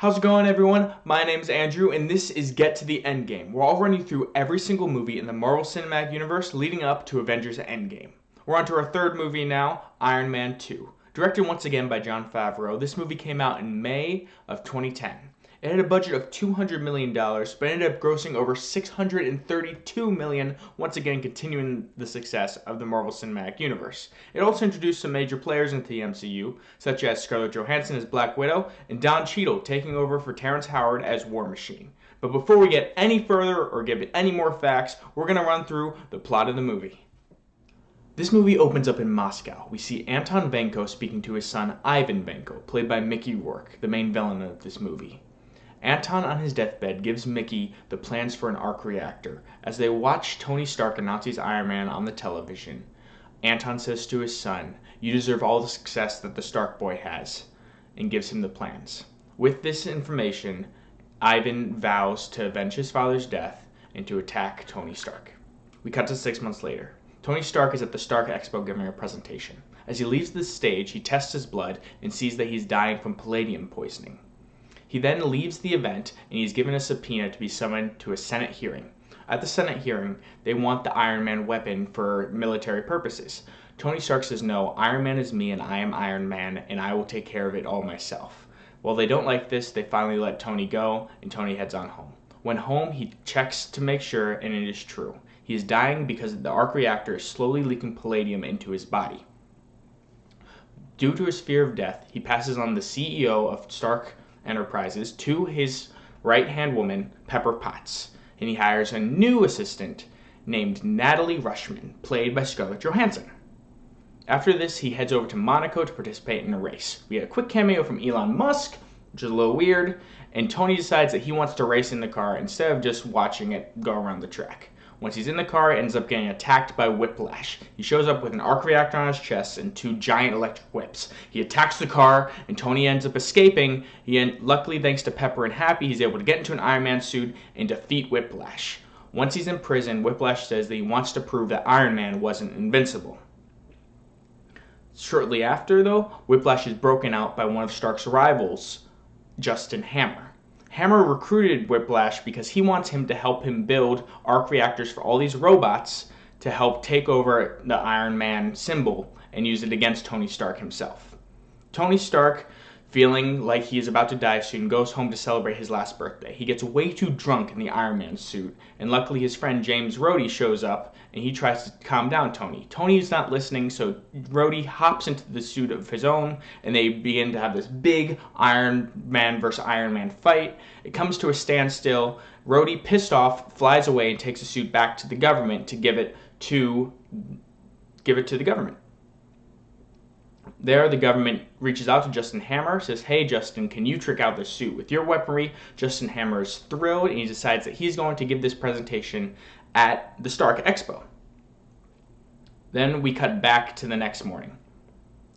How's it going, everyone? My name's Andrew, and this is Get to the Endgame, where I'll run you through every single movie in the Marvel Cinematic Universe leading up to Avengers Endgame. We're on to our third movie now, Iron Man 2. Directed once again by Jon Favreau, this movie came out in May of 2010. It had a budget of $200 million, but ended up grossing over $632 million, once again continuing the success of the Marvel Cinematic Universe. It also introduced some major players into the MCU, such as Scarlett Johansson as Black Widow, and Don Cheadle taking over for Terrence Howard as War Machine. But before we get any further or give it any more facts, we're going to run through the plot of the movie. This movie opens up in Moscow. We see Anton Vanko speaking to his son Ivan Vanko, played by Mickey Rourke, the main villain of this movie. Anton, on his deathbed, gives Mickey the plans for an arc reactor. As they watch Tony Stark announce he's Iron Man on the television, Anton says to his son, "You deserve all the success that the Stark boy has," and gives him the plans. With this information, Ivan vows to avenge his father's death and to attack Tony Stark. We cut to 6 months later. Tony Stark is at the Stark Expo giving a presentation. As he leaves the stage, he tests his blood and sees that he's dying from palladium poisoning. He then leaves the event, and he's given a subpoena to be summoned to a Senate hearing. At the Senate hearing, they want the Iron Man weapon for military purposes. Tony Stark says, "No, Iron Man is me, and I am Iron Man, and I will take care of it all myself." While they don't like this, they finally let Tony go, and Tony heads on home. When home, he checks to make sure, and it is true. He is dying because the arc reactor is slowly leaking palladium into his body. Due to his fear of death, he passes on the CEO of Stark Enterprises to his right-hand woman, Pepper Potts, and he hires a new assistant named Natalie Rushman, played by Scarlett Johansson. After this, he heads over to Monaco to participate in a race. We get a quick cameo from Elon Musk, which is a little weird, and Tony decides that he wants to race in the car instead of just watching it go around the track. Once he's in the car, he ends up getting attacked by Whiplash. He shows up with an arc reactor on his chest and two giant electric whips. He attacks the car, and Tony ends up escaping. Luckily, thanks to Pepper and Happy, he's able to get into an Iron Man suit and defeat Whiplash. Once he's in prison, Whiplash says that he wants to prove that Iron Man wasn't invincible. Shortly after, though, Whiplash is broken out by one of Stark's rivals, Justin Hammer. Hammer recruited Whiplash because he wants him to help him build arc reactors for all these robots to help take over the Iron Man symbol and use it against Tony Stark himself. Tony Stark, feeling like he is about to die soon, goes home to celebrate his last birthday. He gets way too drunk in the Iron Man suit, and luckily his friend James Rhodey shows up, and he tries to calm down Tony. Tony is not listening, so Rhodey hops into the suit of his own, and they begin to have this big Iron Man versus Iron Man fight. It comes to a standstill. Rhodey, pissed off, flies away and takes the suit back to the government to give it to the government. There, the government reaches out to Justin Hammer, says, "Hey, Justin, can you trick out this suit with your weaponry?" Justin Hammer is thrilled, and he decides that he's going to give this presentation at the Stark Expo. Then we cut back to the next morning.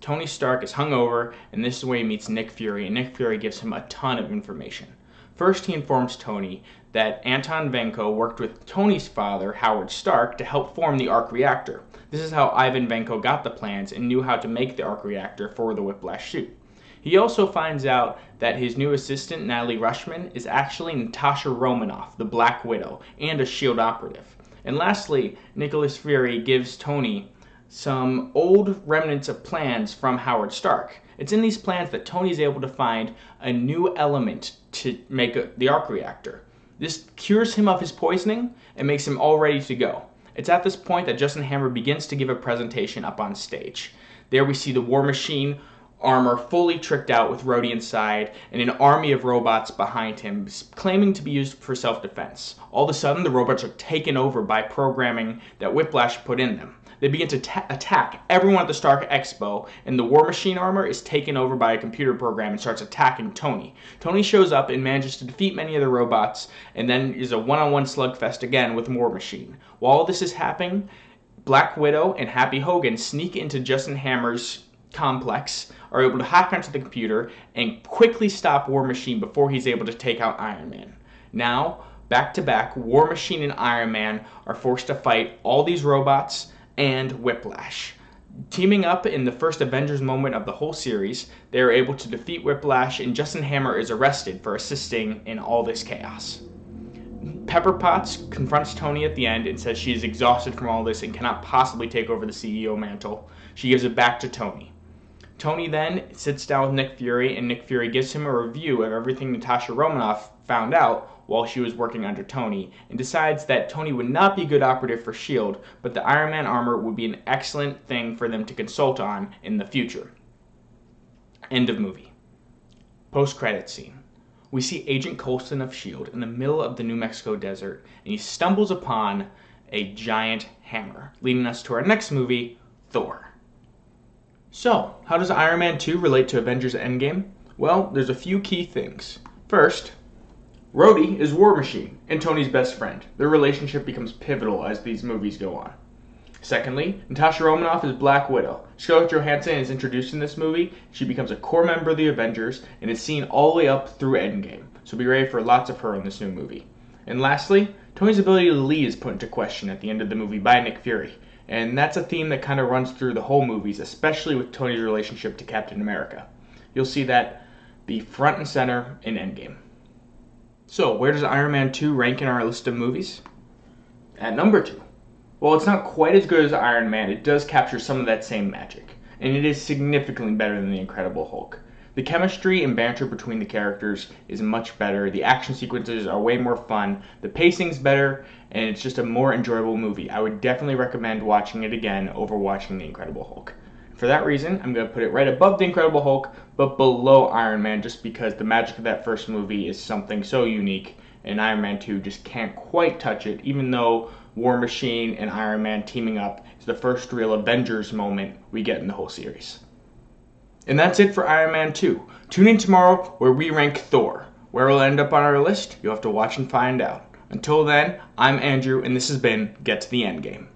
Tony Stark is hungover, and this is where he meets Nick Fury, and Nick Fury gives him a ton of information. First, he informs Tony that Anton Vanko worked with Tony's father, Howard Stark, to help form the arc reactor. This is how Ivan Vanko got the plans and knew how to make the arc reactor for the Whiplash suit. He also finds out that his new assistant, Natalie Rushman, is actually Natasha Romanoff, the Black Widow, and a S.H.I.E.L.D. operative. And lastly, Nicholas Fury gives Tony some old remnants of plans from Howard Stark. It's in these plans that Tony is able to find a new element to make the arc reactor. This cures him of his poisoning and makes him all ready to go. It's at this point that Justin Hammer begins to give a presentation up on stage. There we see the War Machine armor fully tricked out with Rhodey inside and an army of robots behind him claiming to be used for self-defense. All of a sudden, the robots are taken over by programming that Whiplash put in them. They begin to attack everyone at the Stark Expo, and the War Machine armor is taken over by a computer program and starts attacking Tony. Tony shows up and manages to defeat many of the robots, and then is a one-on-one slugfest again with War Machine. While all this is happening, Black Widow and Happy Hogan sneak into Justin Hammer's complex, are able to hack onto the computer, and quickly stop War Machine before he's able to take out Iron Man. Now, back to back, War Machine and Iron Man are forced to fight all these robots and Whiplash. Teaming up in the first Avengers moment of the whole series, they are able to defeat Whiplash, and Justin Hammer is arrested for assisting in all this chaos. Pepper Potts confronts Tony at the end and says she is exhausted from all this and cannot possibly take over the CEO mantle. She gives it back to Tony. Tony then sits down with Nick Fury, and Nick Fury gives him a review of everything Natasha Romanoff found out while she was working under Tony, and decides that Tony would not be a good operative for S.H.I.E.L.D., but the Iron Man armor would be an excellent thing for them to consult on in the future. End of movie. Post-credits scene. We see Agent Coulson of S.H.I.E.L.D. in the middle of the New Mexico desert, and he stumbles upon a giant hammer, leading us to our next movie, Thor. So, how does Iron Man 2 relate to Avengers Endgame? Well, there's a few key things. First, Rhodey is War Machine and Tony's best friend. Their relationship becomes pivotal as these movies go on. Secondly, Natasha Romanoff is Black Widow. Scarlett Johansson is introduced in this movie. She becomes a core member of the Avengers and is seen all the way up through Endgame. So be ready for lots of her in this new movie. And lastly, Tony's ability to lead is put into question at the end of the movie by Nick Fury. And that's a theme that kind of runs through the whole movies, especially with Tony's relationship to Captain America. You'll see that be front and center in Endgame. So, where does Iron Man 2 rank in our list of movies? At number 2. While it's not quite as good as Iron Man, it does capture some of that same magic, and it is significantly better than The Incredible Hulk. The chemistry and banter between the characters is much better, the action sequences are way more fun, the pacing's better, and it's just a more enjoyable movie. I would definitely recommend watching it again over watching The Incredible Hulk. For that reason, I'm going to put it right above The Incredible Hulk, but below Iron Man, just because the magic of that first movie is something so unique, and Iron Man 2 just can't quite touch it, even though War Machine and Iron Man teaming up is the first real Avengers moment we get in the whole series. And that's it for Iron Man 2. Tune in tomorrow where we rank Thor. Where it'll end up on our list, you'll have to watch and find out. Until then, I'm Andrew, and this has been Get to the Endgame.